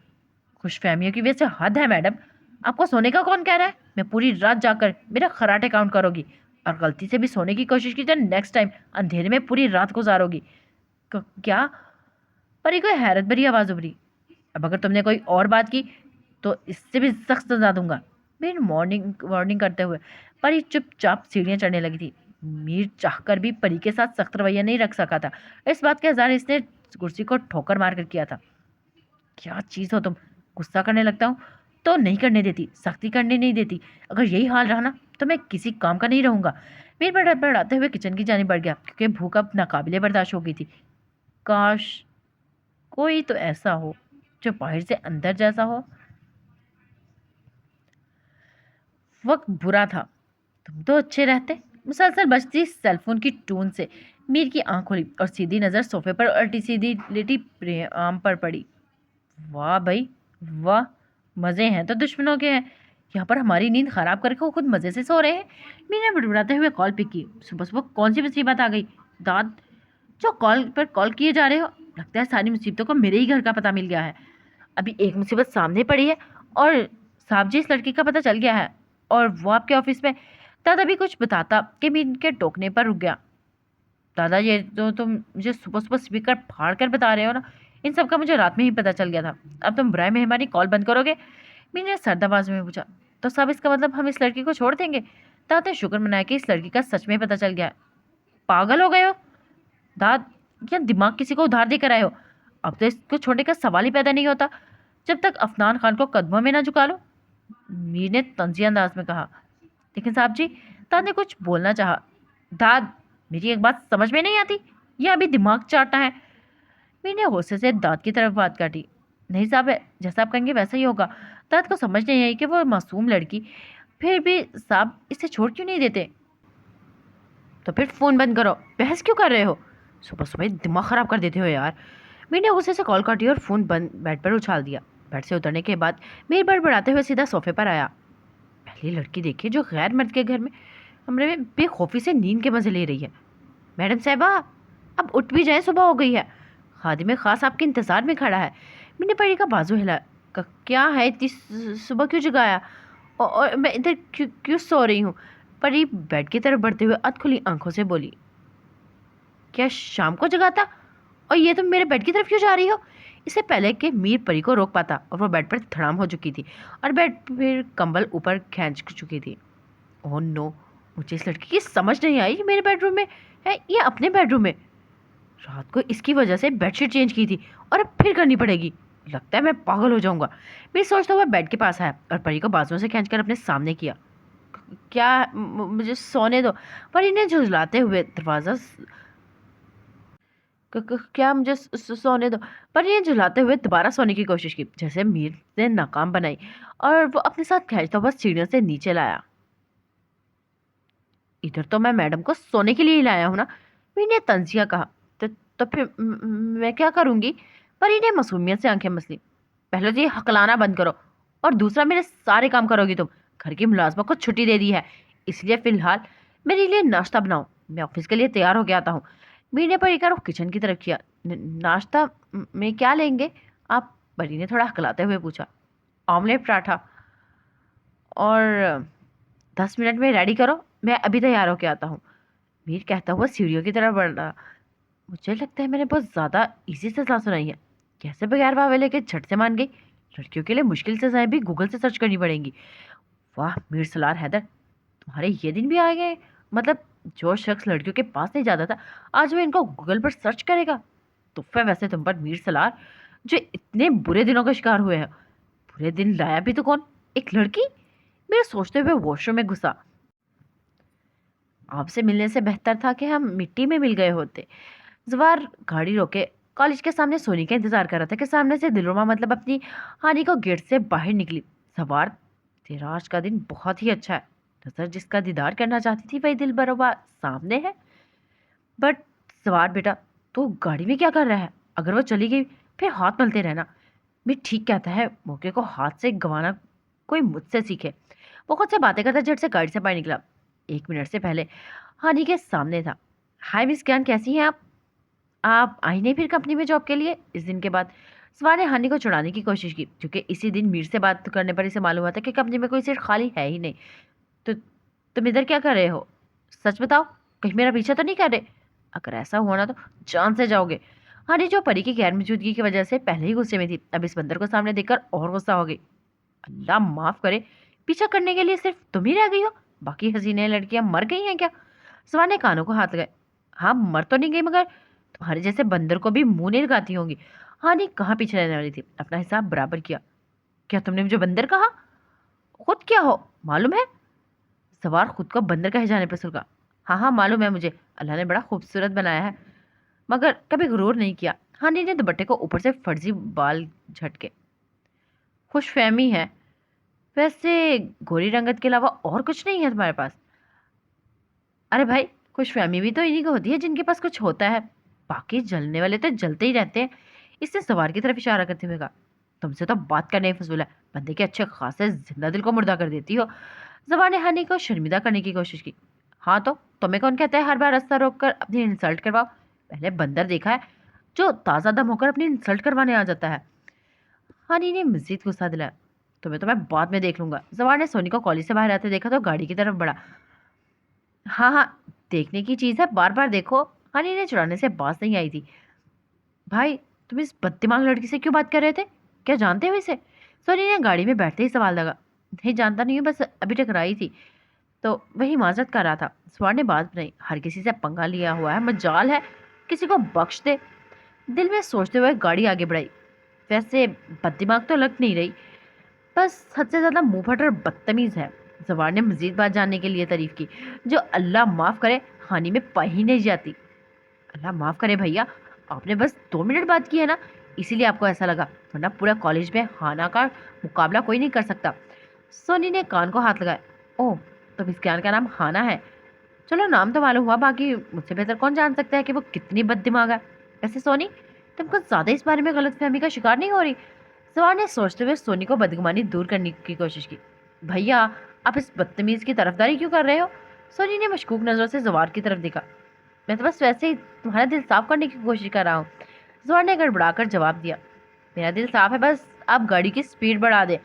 खुशफहमियों की वजह से हद है मैडम, आपको सोने का कौन कह रहा है? मैं पूरी रात जाकर मेरा खराटे काउंट करोगी, और गलती से भी सोने की कोशिश की तो नेक्स्ट टाइम अंधेरे में पूरी रात गुजारोगी। क्या? परी को हैरत भरी आवाज उभरी। अब अगर तुमने कोई और बात की तो इससे भी सख्त सजा दूंगा। मीर वार्निंग करते हुए परी चुपचाप सीढ़ियां चढ़ने लगी थी। मीर चाहकर भी परी के साथ सख्त रवैया नहीं रख सका था। इस बात का इज़हार इसने कुर्सी को ठोकर मारकर किया था। क्या चीज़ हो तुम, गुस्सा करने लगता हूँ तो नहीं करने देती, सख्ती करने नहीं देती। अगर यही हाल रहा ना तो मैं किसी काम का नहीं रहूंगा। मीर बड़बड़ाते हुए किचन की जानिब बढ़ गया, क्योंकि भूख अब नाकाबिले बर्दाश्त हो गई थी। काश कोई तो ऐसा हो जो बाहर से अंदर जैसा हो। वक्त बुरा था, तुम तो अच्छे रहते। मुसलसल बजती सेलफोन की टून से मीर की आंख खुली और सीधी नज़र सोफे पर उल्टी सीधी लेटी आम पर पड़ी। वाह भाई वाह, मज़े हैं तो दुश्मनों के हैं। यहाँ पर हमारी नींद खराब करके वो खुद मज़े से सो रहे हैं। मीर ने बड़बड़ाते हुए कॉल पिक की। सुबह सुबह कौन सी मुसीबत आ गई? दाद, जो कॉल पर कॉल किए जा रहे हो। लगता है सारी मुसीबतों को मेरे ही घर का पता मिल गया है। अभी एक मुसीबत सामने पड़ी है और साहब जी इस लड़की का पता चल गया है, और वो आपके ऑफिस में। दादा भी कुछ बताता कि मैं इनके टोकने पर रुक गया। दादा, ये जो तुम मुझे सुबह सुबह स्पीकर फाड़ कर बता रहे हो ना, इन सब का मुझे रात में ही पता चल गया था। अब तुम बुराई मेहरबानी कॉल बंद करोगे? मैंने सर्द आवाज में पूछा। तो सब इसका मतलब हम इस लड़की को छोड़ देंगे? दादा ने शुक्र मनाया कि इस लड़की का सच में पता चल गया है। पागल हो गए हो दाद, या दिमाग किसी को उधार देकर आए हो? अब तो इसको छोड़ने का सवाल ही पैदा नहीं होता जब तक अफनान खान को कदमों में ना झुका लो। मीर ने तंजिया अंदाज में कहा। लेकिन साहब जी, दाद ने कुछ बोलना चाहा। दाद, मेरी एक बात समझ में नहीं आती, ये अभी दिमाग चाटना है। मीर ने गुस्से से दाद की तरफ बात काटी। नहीं साहब, जैसा आप कहेंगे वैसा ही होगा। दाद को समझ नहीं आई कि वो मासूम लड़की, फिर भी साहब इसे छोड़ क्यों नहीं देते? तो फिर फ़ोन बंद करो, बहस क्यों कर रहे हो? सुबह सुबह दिमाग ख़राब कर देते हो यार। मीर ने गुस्से से कॉल काटी और फ़ोन बंद बेड पर उछाल दिया। बेड से उतरने के बाद मीर बड़बड़ाते हुए सीधा सोफे पर आया। पहली लड़की देखी जो गैर मर्द के घर में कमरे में बेखौफी से नींद के मजे ले रही है। मैडम साहबा, अब उठ भी जाए, सुबह हो गई है। खादिम खास आपके इंतज़ार में खड़ा है। मैंने परी का बाजू हिला। क्या है, इतनी सुबह क्यों जगाया? और मैं इधर क्यों सो रही हूँ? परी बेड की तरफ बढ़ते हुए अधखुली आंखों से बोली। क्या शाम को जगाता? और ये तुम मेरे बेड की तरफ क्यों जा रही हो? इससे पहले कि मीर परी को रोक पाता और वो बेड पर धड़ाम हो चुकी थी और बेड पर कंबल ऊपर खींच चुकी थी। ओह नो, मुझे इस लड़की की समझ नहीं आई। मेरे बेडरूम में है या अपने बेडरूम में? रात को इसकी वजह से बेडशीट चेंज की थी और अब फिर करनी पड़ेगी। लगता है मैं पागल हो जाऊंगा। मैं सोचता हुआ बेड के पास आया और परी को बाजुओं से खींचकर अपने सामने किया। क्या मुझे सोने दो? परी ने झुंझलाते हुए क्या मुझे सोने दो। पर ये झुलाते हुए दोबारा सोने की कोशिश की, जैसे मीर ने नाकाम बनाई और वो अपने साथ खींचता हुआ सीढ़ियों से नीचे लाया। इधर तो मैं मैडम को सोने के लिए ही लाया हूं ना, मीर ने तंजिया कहा। तो फिर मैं क्या करूंगी? परी ने मासूमियत से आंखें मसली। पहले तो ये हकलाना बंद करो, और दूसरा मेरे सारे काम करोगी तुम। घर की मुलाजमा को छुट्टी दे दी है, इसलिए फिलहाल मेरे लिए नाश्ता बनाओ, मैं ऑफिस के लिए तैयार होके आता हूँ। मीर ने परी का रुख किचन की तरफ किया। नाश्ता में क्या लेंगे आप? परी ने थोड़ा हकलाते हुए पूछा। ऑमलेट पराठा। और 10 मिनट में रेडी करो, मैं अभी तैयार होके आता हूँ, मीर कहता हुआ सीढ़ियों की तरफ बढ़ रहा। मुझे लगता है मैंने बहुत ज़्यादा इजी सजा सुनाई है। कैसे बगैर वावे लेके झट से मान गई? लड़कियों के लिए मुश्किल सजाएं भी गूगल से सर्च करनी पड़ेंगी। वाह मीर सलार हैदर, तुम्हारे ये दिन भी आ गए। मतलब जो शख्स लड़कियों के पास नहीं जाता था, आज वो इनको गूगल पर सर्च करेगा। तुफ़े वैसे तुम पर मीर सलार, जो इतने बुरे दिनों का शिकार हुए हैं। बुरे दिन लाया भी तो कौन? एक लड़की। मेरे सोचते हुए वॉशरूम में घुसा। आपसे मिलने से बेहतर था कि हम मिट्टी में मिल गए होते। जवार गाड़ी रोके कॉलेज के सामने सोनी का इंतजार कर रहा था कि सामने से दिलरुमा मतलब अपनी हानि को गेट से बाहर निकली। सवार, तेरा आज का दिन बहुत ही अच्छा है। नजर जिसका दीदार करना चाहती थी वही दिल बरोबा सामने है। बट सवार बेटा, तू गाड़ी में क्या कर रहा है? अगर वो चली गई फिर हाथ मलते रहना। मैं ठीक कहता है, मौके को हाथ से गंवाना कोई मुझसे सीखे। वो खुद से बातें करता झट से गाड़ी से बाहर निकला। 1 मिनट से पहले हानि के सामने था। हाय मिस ज्ञान, कैसी हैं आप आई नहीं फिर कंपनी में जॉब के लिए? इस दिन के बाद सवार ने हानि को छुड़ाने की कोशिश की, क्योंकि इसी दिन मीर से बात करने पर इसे मालूम हुआ था कि कंपनी में कोई सीट खाली है ही नहीं। तो तुम इधर क्या कर रहे हो? सच बताओ, कहीं मेरा पीछा तो नहीं कर रहे? अगर ऐसा हुआ ना तो जान से जाओगे। हानि जो परी की गैर मौजूदगी की वजह से पहले ही गुस्से में थी, अब इस बंदर को सामने देखकर और गुस्सा हो गई। अल्लाह माफ करे, पीछा करने के लिए सिर्फ तुम ही रह गई हो, बाकी हसीने लड़कियां मर गई हैं क्या? सवार ने कानों को हाथ लगाए। हाँ मर तो नहीं गई, मगर तुम्हारे जैसे बंदर को भी मुंह नहीं लगाती होंगी। हानि कहाँ पीछे रहने वाली थी, अपना हिसाब बराबर किया। क्या तुमने मुझे बंदर कहा? खुद क्या हो मालूम है? सवार खुद को बंदर कहे जाने पर सुलगा। हाँ हाँ मालूम है मुझे, अल्लाह ने बड़ा खूबसूरत बनाया है, मगर कभी गुरूर नहीं किया। हानि ने दुपट्टे को ऊपर से फर्जी बाल झटके। खुशफहमी है। वैसे गोरी रंगत के अलावा और कुछ नहीं है तुम्हारे पास? अरे भाई, खुशफहमी भी तो इन्हीं को होती है जिनके पास कुछ होता है, बाकी जलने वाले तो जलते ही रहते हैं। इसने सवार की तरफ इशारा करते हुए कहा। तुमसे तो बात करने ही फजूल है, बंदे के अच्छे खासे जिंदा दिल को मुर्दा कर देती हो। जबान ने हानि को शर्मिंदा करने की कोशिश की। हाँ तो तुम्हें कौन कहता है हर बार रास्ता रोक कर अपनी इंसल्ट करवाओ? पहले बंदर देखा है जो ताज़ा दम होकर अपनी इंसल्ट करवाने आ जाता है। हानि ने मजीद गुस्सा दिलाया। तुम्हें तो मैं बाद में देख लूंगा। जवान ने सोनी को कॉलेज से बाहर आते देखा तो गाड़ी की तरफ बढ़ा। हाँ हाँ, देखने की चीज़ है, बार बार देखो। हानि ने चुराने से बात नहीं आई थी। भाई, तुम इस बददिमाग लड़की से क्यों बात कर रहे थे? क्या जानते हो इसे? सोनी ने गाड़ी में बैठते ही सवाल लगा। नहीं जानता नहीं हूँ, बस अभी टकराई थी तो वही माजरत कर रहा था। स्वार ने बात बनाई। हर किसी से पंगा लिया हुआ है, मजाल है किसी को बख्श दे। दिल में सोचते हुए गाड़ी आगे बढ़ाई। वैसे बददिमाग तो लग नहीं रही, बस हद से ज़्यादा मुंह फट और बदतमीज़ है। जवार ने मजीद बात जानने के लिए तारीफ की, जो अल्लाह माफ़ करे हानि में पाई ही नहीं जाती। अल्लाह माफ़ करे भैया, आपने बस 2 मिनट बात की है ना, इसीलिए आपको ऐसा लगा, वरना पूरा कॉलेज में हाना का मुकाबला कोई नहीं कर सकता। सोनी ने कान को हाथ लगाया। ओह, तो इस ज्ञान का नाम हाना है? चलो नाम तो मालूम हुआ, बाकी मुझसे बेहतर कौन जान सकता है कि वो कितनी बददिमाग है। वैसे सोनी, तुम कुछ ज़्यादा इस बारे में गलतफहमी का शिकार नहीं हो रही? जवान ने सोचते हुए सोनी को बदगुमानी दूर करने की कोशिश की। भैया, आप इस बदतमीज़ की तरफदारी क्यों कर रहे हो? सोनी ने मशकूक नज़रों से जवार की तरफ देखा। मैं तो बस वैसे ही तुम्हारा दिल साफ करने की कोशिश कर रहा हूँ। जवान ने गड़बड़ाकर जवाब दिया। मेरा दिल साफ है, बस आप गाड़ी की स्पीड बढ़ा दें।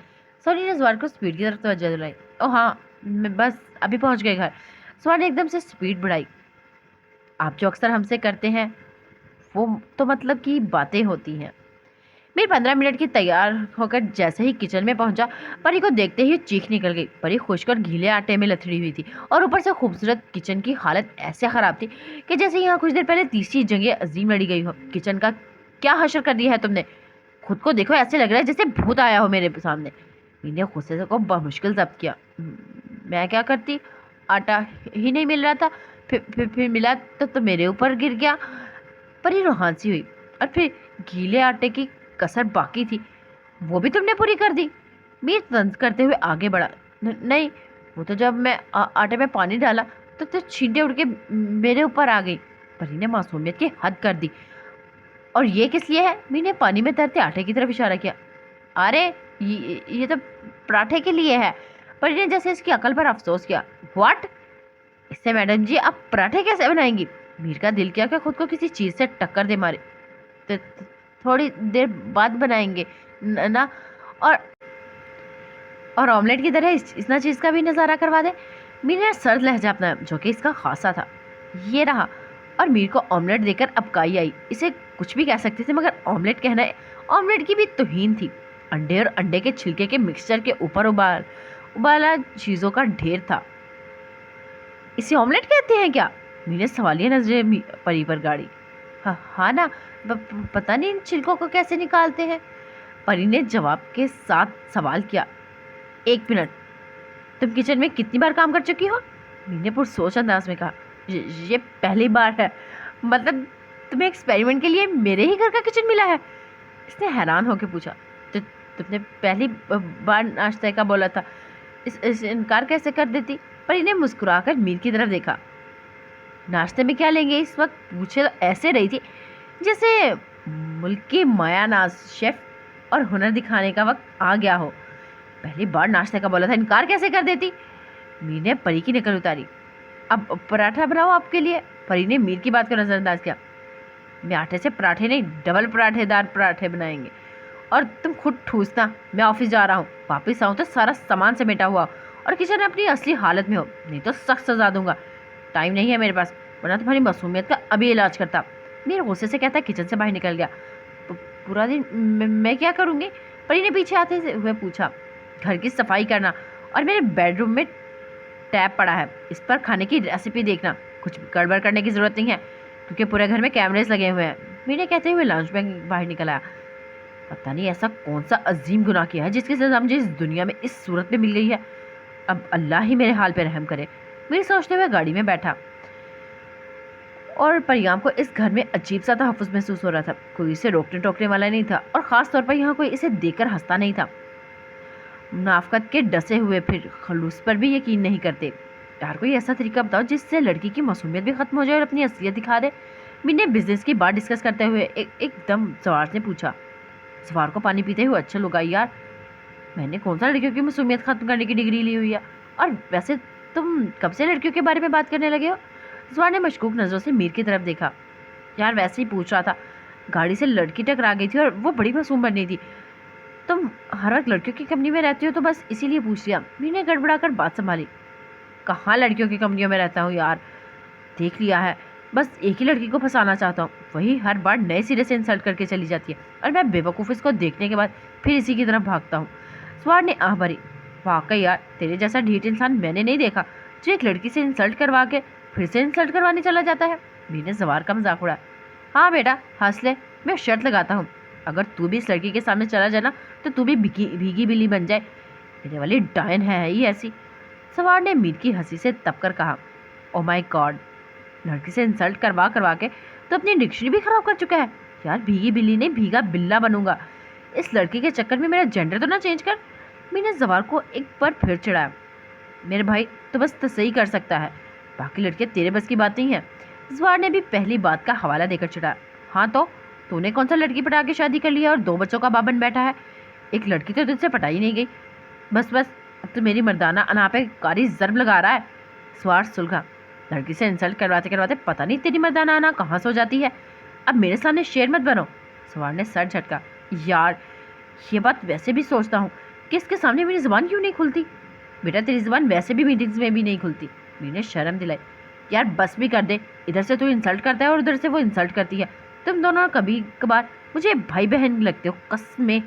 सोनी ने जवार को स्पीड की तरफ तवज्जो दिलाई। ओ हाँ, मैं बस अभी पहुँच गए घर। जवान ने एकदम से स्पीड बढ़ाई। आप जो अक्सर हमसे करते हैं वो तो मतलब की बातें होती हैं। मेरी 15 मिनट की तैयार होकर जैसे ही किचन में पहुंचा, परी को देखते ही चीख निकल गई। परी खुशकर गीले आटे में लथड़ी हुई थी और ऊपर से खूबसूरत किचन की हालत ऐसे खराब थी कि जैसे यहाँ कुछ देर पहले तीसरी जंग अजीम लड़ी गई हो। किचन का क्या हशर कर दिया है तुमने? खुद को देखो, ऐसे लग रहा है जैसे भूत आया हो मेरे सामने। मैंने गुस्से को बमुश्किल जब्त किया। मैं क्या करती? आटा ही नहीं मिल रहा था, फिर मिला तो मेरे ऊपर गिर गया। परी रोहानसी हुई। और फिर गीले आटे की कसर बाकी थी, वो भी तुमने पूरी कर दी? मीर तंज करते हुए आगे बढ़ा। नहीं, वो तो जब मैं आटे में पानी डाला तो छींटे उड़ के मेरे ऊपर आ गई। परी ने मासूमियत की हद कर दी। और ये किस लिए है? मीर ने पानी में तैरते आटे की तरफ इशारा किया। अरे ये तो पराठे के लिए है। परी ने जैसे इसकी अकल पर अफसोस किया। व्हाट? इससे मैडम जी आप पराठे कैसे बनाएंगी? मीर का दिल किया कि खुद को किसी चीज से टक्कर दे मारे। तो थोड़ी देर बाद बनाएंगे ना। और ऑमलेट की तरह इस ना चीज का भी नजारा करवा दे। मीर ने सर्द लहजा अपनाया, जो कि इसका खासा था। ये रहा। और मीर को ऑमलेट देकर अपकाई आई। इसे कुछ भी कह सकते थे, मगर ऑमलेट कहना ऑमलेट की भी तौहीन थी। अंडे और अंडे के छिलके के मिक्सचर के ऊपर उबाला चीजों का ढेर था। इसे ऑमलेट कहते हैं क्या? मीर ने सवालिया नजरें परी पर गाड़ी। हाँ ना, पता नहीं इन छिलकों को कैसे निकालते हैं। परी ने जवाब के साथ सवाल किया। एक मिनट, तुम किचन में कितनी बार काम कर चुकी हो? मीर ने पुरसोच अंदाज में कहा। ये पहली बार है। मतलब तुम्हें एक्सपेरिमेंट के लिए मेरे ही घर का किचन मिला है? इसने हैरान होकर पूछा। तो तुमने पहली बार नाश्ते का बोला था, इस इनकार कैसे कर देती? परी ने मुस्कुराकर मीर की तरफ देखा। नाश्ते में क्या लेंगे इस वक्त पूछे तो ऐसे रही थी जैसे मुल्क की मायानाज शेफ और हुनर दिखाने का वक्त आ गया हो। पहली बार नाश्ते का बोला था, इनकार कैसे कर देती? मीर ने परी की नकल उतारी। अब पराठा बनाओ आपके लिए। परी ने मीर की बात को नजरअंदाज किया। मैं आटे से पराठे नहीं, डबल पराठेदार पराठे बनाएंगे। और तुम खुद ठूसना, मैं ऑफिस जा रहा हूँ। वापिस आऊँ तो सारा सामान समेटा हुआ और किचन अपनी असली हालत में हो, नहीं तो सख्त सजा दूंगा। टाइम नहीं है मेरे पास, वरना तुम्हारी मासूमियत का अभी इलाज करता। मीर गुस्से से कहता किचन से बाहर निकल गया। पूरा दिन मैं क्या करूँगी? परी ने पीछे आते हुए पूछा। घर की सफाई करना, और मेरे बेडरूम में टैब पड़ा है, इस पर खाने की रेसिपी देखना। कुछ गड़बड़ करने की जरूरत नहीं है क्योंकि पूरे घर में कैमरेज लगे हुए हैं। मीर ने कहते हुए लंच बैग बाहर निकल आया। पता नहीं ऐसा कौन सा अजीम गुनाह किया है जिसकी सजा मुझे इस दुनिया में इस सूरत में मिल गई है। अब अल्लाह ही मेरे हाल पे रहम करे। मीर सोचते हुए गाड़ी में बैठा। और परियाम को इस घर में अजीब सा तहफ़्फ़ुज़ महसूस हो रहा था। कोई इसे रोकने टोकने वाला नहीं था, और ख़ास तौर पर यहाँ कोई इसे देखकर हंसता नहीं था। मुनाफ़क़त के डसे हुए फिर खलूस पर भी यकीन नहीं करते। यार कोई ऐसा तरीका बताओ जिससे लड़की की मासूमियत भी ख़त्म हो जाए और अपनी असलियत दिखा दे। मीर ने बिजनेस की बात डिस्कस करते हुए एकदम सवार से पूछा। सवार को पानी पीते हुए अच्छा लगा। यार मैंने कौन सा लड़कियों की मासूमियत ख़त्म करने की डिग्री ली हुई है? और वैसे तुम कब से लड़कियों के बारे में बात करने लगे हो? सवार ने मशकूक नज़रों से मीर की तरफ देखा। यार वैसे ही पूछ रहा था, गाड़ी से लड़की टकरा गई थी और वो बड़ी मासूम बन रही थी। तुम हर वक्त लड़कियों की कंपनी में रहती हो तो बस इसीलिए पूछ लिया। मीर ने गड़बड़ाकर बात संभाली। कहाँ लड़कियों की कंपनियों में रहता हूँ यार, देख लिया है। बस एक ही लड़की को फंसाना चाहता हूँ, वही हर बार नए सिरे से इंसल्ट करके चली जाती है और मैं बेवकूफ़ इसको देखने के बाद फिर इसी की तरफ भागता हूँ। सवार ने आह भरी। वाकई यार तेरे जैसा ढीठ इंसान मैंने नहीं देखा जो एक लड़की से इंसल्ट करवा के फिर से इंसल्ट करवाने चला जाता है। मीर ने सवार का मजाक उड़ाया। हाँ बेटा हंस ले, मैं शर्त लगाता हूँ अगर तू भी इस लड़की के सामने चला जाए ना तो तू भी भीगी बिल्ली बन जाए। मेरे वाली डायन है ही ऐसी। सवार ने मीर की हंसी से तप कर कहा। ओ माय गॉड, लड़की से इंसल्ट करवा के तो अपनी डिक्शनरी भी खराब कर चुका है। यार भीगी बिल्ली नहीं, भीगा बिल्ला बनूंगा। इस लड़की के चक्कर में मेरा जेंडर तो ना चेंज कर। मीर ने सवार को एक बार फिर चिढ़ाया। मेरे भाई तो बस तसही कर सकता है, बाकी लड़कियां तेरे बस की बात नहीं है। सवार ने भी पहली बात का हवाला देकर चिढ़ाया। हाँ तो तूने कौन सा लड़की पटा के शादी कर लिया और 2 बच्चों का बाप बन बैठा है? एक लड़की तो तुझसे पटाई नहीं गई। बस अब तो मेरी मर्दाना अना पे कारी ज़र्ब लगा रहा है। सवार सुलगा। लड़की से इंसल्ट करवाते करवाते पता नहीं तेरी मर्दाना अना कहाँ सो जाती है। अब मेरे सामने शेर मत बनो। सवार ने सर झटका। यार ये बात वैसे भी सोचता हूँ कि इसके सामने मेरी ज़ुबान क्यों नहीं खुलती। बेटा तेरी ज़ुबान वैसे भी मीटिंग्स में भी नहीं खुलती। मीर ने शर्म दिलाई। यार बस भी कर दे, इधर से तू इंसल्ट करता है और उधर से वो इंसल्ट करती है। तुम दोनों कभी कभार मुझे भाई बहन लगते हो कसमें।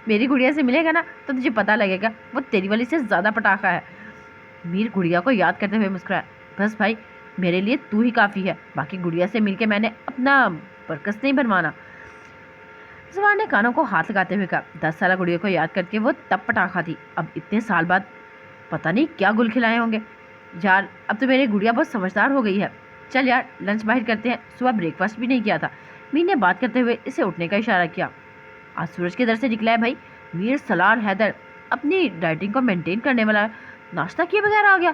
मेरी गुड़िया से मिलेगा ना तो तुझे पता लगेगा वो तेरी वाली से ज़्यादा पटाखा है। मीर गुड़िया को याद करते हुए मुस्कुराया। बस भाई मेरे लिए तू ही काफ़ी है, बाकी गुड़िया से मिलके मैंने अपना बरकस नहीं बनवाना। सवार ने कानों को हाथ लगाते हुए कहा। 10 साल गुड़िया को याद करके वो तब पटाखा थी, अब इतने साल बाद पता नहीं क्या गुल खिलाए होंगे। यार अब तो मेरी गुड़िया बहुत समझदार हो गई है। चल यार लंच बाहर करते हैं, सुबह ब्रेकफास्ट भी नहीं किया था। मीर ने बात करते हुए इसे उठने का इशारा किया। आज सूरज के दर से निकला है भाई। मीर सलार हैदर अपनी डाइटिंग को मेंटेन करने वाला है, नाश्ता किए बगैर आ गया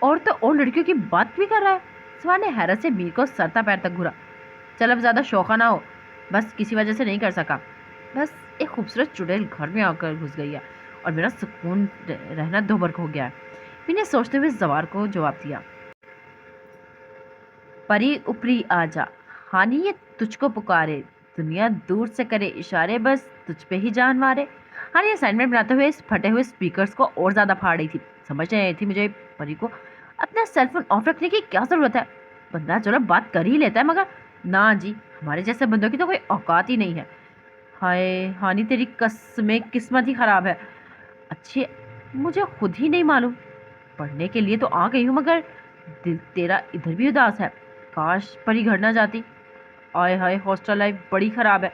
और तो और लड़कियों की बात भी कर रहा है। सवार ने हैरत से मीर को सरता पैर तक घूरा। चल अब ज़्यादा शौका ना हो, बस किसी वजह से नहीं कर सका। बस एक खूबसूरत चुड़ैल घर में आकर घुस गई है और मेरा सुकून रहना दोबर्क हो गया है। मीर ने सोचते हुए जवार को जवाब दिया। परी ऊपरी आजा, हानि ये तुझको पुकारे, दुनिया दूर से करे इशारे, बस तुझ पे ही जान मारे। हानि असाइनमेंट बनाते हुए इस फटे हुए स्पीकर्स को और ज़्यादा फाड़ रही थी। समझ नहीं आई थी मुझे परी को अपना सेलफोन ऑफ रखने की क्या ज़रूरत है। बंदा चलो बात कर ही लेता है, मगर ना जी, हमारे जैसे बंदों की तो कोई औकात ही नहीं है। हाय हानि तेरी कसमें किस्मत ही ख़राब है। अच्छे मुझे खुद ही नहीं मालूम, पढ़ने के लिए तो आ गई हूँ मगर दिल तेरा इधर भी उदास है। काश परी घर ना जाती। आय हाय हॉस्टल लाइफ बड़ी ख़राब है,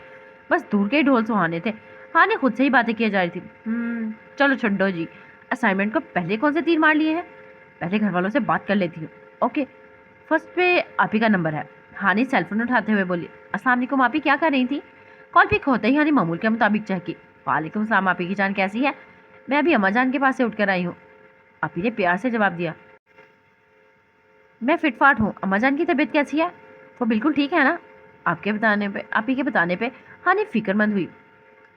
बस दूर के ही ढोल सुहाने थे। हाँ ने खुद से ही बातें किए जा रही थी। चलो छोड़ो जी, असाइनमेंट को पहले कौन से तीर मार लिए हैं। पहले घर वालों से बात कर लेती हूँ। ओके, फर्स्ट पे आप ही का नंबर है। हानि सेलफोन उठाते हुए बोली। अस्सलाम वालेकुम, आप ही क्या कर रही थी। कॉल पिक होते ही हानि मामूल के मुताबिक चहकी। वालेकुम सलाम, आप ही की जान कैसी है। मैं अभी अम्मा जान के पास से उठ कर आई हूँ। आप ही ने प्यार से जवाब दिया। मैं फिटफाट हूँ, अम्मा जान की तबीयत कैसी है। वो बिल्कुल ठीक है ना। आपके बताने पे, आप ही के बताने पे हानि फिक्रमंद हुई।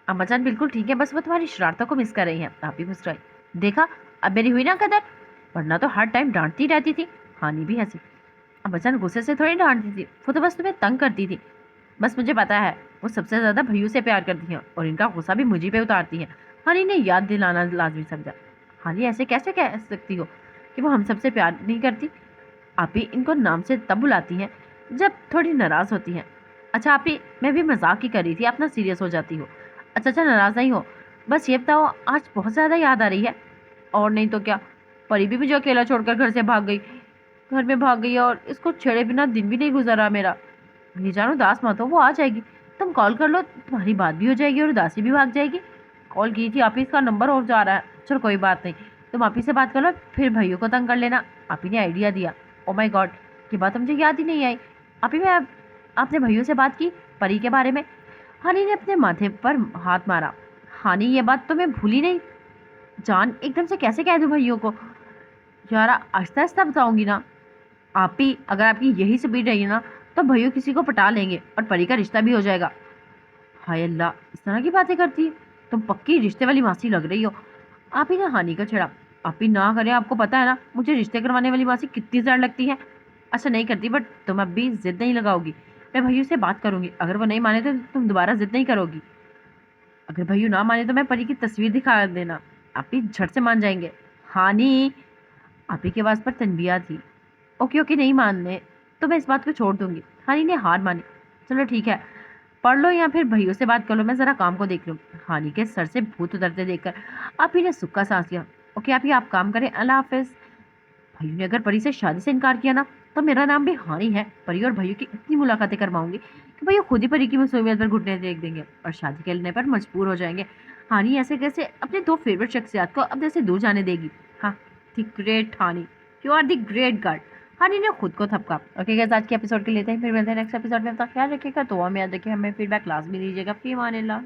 अम्मा जान बिल्कुल ठीक है, बस वो तुम्हारी शरारतों को मिस कर रही हैं। आप ही मुस्कुराई। देखा, अब मेरी हुई ना कदर, वरना तो हर टाइम डांटती रहती थी। हानि भी हंसी। अम्मा जान गुस्से से थोड़ी डांटती थी, वो तो बस तुम्हें तंग करती थी। बस मुझे पता है, वो सबसे ज़्यादा भैयू से प्यार करती हैं और इनका गुस्सा भी मुझी पे उतारती हैं। हानि ने याद दिलाना लाजमी समझा। हानि ऐसे कैसे कह सकती हो कि वो हम सबसे प्यार नहीं करती। आप ही इनको नाम से तब बुलाती हैं जब थोड़ी नाराज़ होती हैं। अच्छा आप ही, मैं भी मजाक ही कर रही थी, आप ना सीरियस हो जाती हो। अच्छा नाराज़ नहीं हो, बस ये बताओ आज बहुत ज़्यादा याद आ रही है। और नहीं तो क्या, परी भी मुझे अकेला छोड़कर घर से भाग गई, घर में भाग गई और इसको छेड़े बिना दिन भी नहीं गुजरा मेरा। ये जानो उदास मत हो, वो आ जाएगी। तुम कॉल कर लो, तुम्हारी बात भी हो जाएगी और उदासी भी भाग जाएगी। कॉल की थी, आप ही इसका नंबर और जा रहा है। चलो कोई बात नहीं, तुम आप ही से बात कर लो, फिर भैया को तंग कर लेना। आप ही ने आइडिया दिया। ओ माय गॉड, ये बात मुझे याद ही नहीं आई। आप ही में आपने भैया से बात की परी के बारे में। हानि ने अपने माथे पर हाथ मारा। हानि ये बात तो मैं भूली नहीं जान, एकदम से कैसे कह दूँ भैया को। यार आहिस्ता आहिस्ता बताऊंगी ना। आप ही अगर आपकी यही स्पीड रही ना तो भैया किसी को पटा लेंगे और परी का रिश्ता भी हो जाएगा। हाय अल्लाह, इस तरह की बातें करती है, तुम पक्की रिश्ते वाली मासी लग रही हो। आप ही ने हानि का छेड़ा। आप ही ना करें, आपको पता है ना मुझे रिश्ते करवाने वाली मासी कितनी ज़्यादा लगती है। अच्छा नहीं करती, बट तुम अब भी जिद नहीं लगाओगी। मैं भैया से बात करूंगी, अगर वो नहीं माने तो तुम दोबारा जिद नहीं करोगी। अगर भैया ना माने तो मैं परी की तस्वीर दिखा देना, आप ही झट से मान जाएंगे। हानि, आप ही के आवाज़ पर तनबिया थी। ओके ओके, नहीं मानने तो मैं इस बात को छोड़ दूंगी। हानि ने हार मानी। चलो ठीक है, पढ़ लो या फिर भैया से बात कर लो, मैं ज़रा काम को देख लूँ। हानि के सर से भूत उतरते देखकर आप ही ने सुक्का सांस लिया। ओके आप ही, आप काम करें, अल्लाह हाफिज़। भैया ने अगर परी से शादी से इनकार किया ना तो मेरा नाम भी हानि है। परी और भैया की इतनी मुलाकातें करवाऊंगी कि भैया खुद ही परी की मुसीबत पर घुटने टेक देंगे और शादी करने पर मजबूर हो जाएंगे। हानि ऐसे कैसे अपने दो फेवरेट शख्सियात को अपने से दूर जाने देगी। हाँ, the great Hani, you are the great girl. Hani ने खुद को थपका। ओके गाइस, आज के एपिसोड के लेते हैं, फिर मिलते हैं नेक्स्ट एपिसोड में। अपना ख्याल रखिएगा, तो में याद रखिए, हमें फीडबैक लाजमी दीजिएगा। फी अमान अल्लाह।